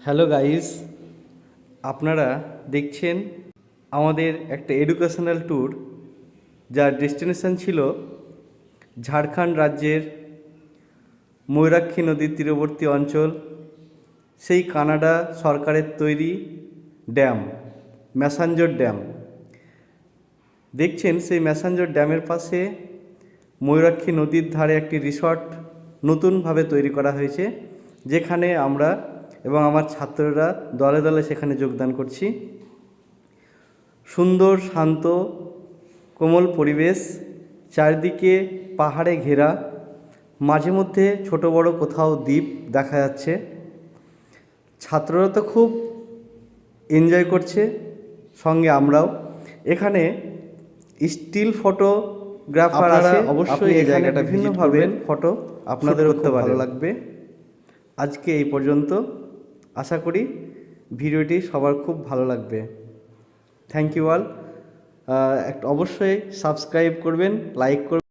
Hello guys, আপনারা দেখছেন আমাদের একটা এডুকেশনাল ট্যুর, যার ডেস্টিনেশন ছিল ঝাড়খণ্ড রাজ্যের ময়ূরাক্ষী নদীর তীরবর্তী অঞ্চল, সেই কানাডা সরকারের তৈরি ড্যাম ম্যাসাঞ্জর ড্যাম। দেখছেন সেই ম্যাসাঞ্জর ড্যামের পাশে ময়ূরাক্ষী নদীর ধারে একটি রিসর্ট নতুনভাবে তৈরি করা হয়েছে, যেখানে আমরা এবং আমার ছাত্ররা দলে দলে সেখানে যোগদান করছি। সুন্দর শান্ত কোমল পরিবেশ, চারিদিকে পাহাড়ে ঘেরা, মাঝে মধ্যে ছোট বড় কোথাও দ্বীপ দেখা যাচ্ছে। ছাত্ররা তো খুব এনজয় করছে, সঙ্গে আমরাও। এখানে স্টিল ফটোগ্রাফার আছে, অবশ্যই এই জায়গাটা বিভিন্নভাবে ফটো আপনাদেরও খুব ভালো লাগবে। আজকে এই পর্যন্ত, আশা করি ভিডিওটি সবার খুব ভালো লাগবে। Thank you all. অবশ্যই সাবস্ক্রাইব করবেন, লাইক করবেন।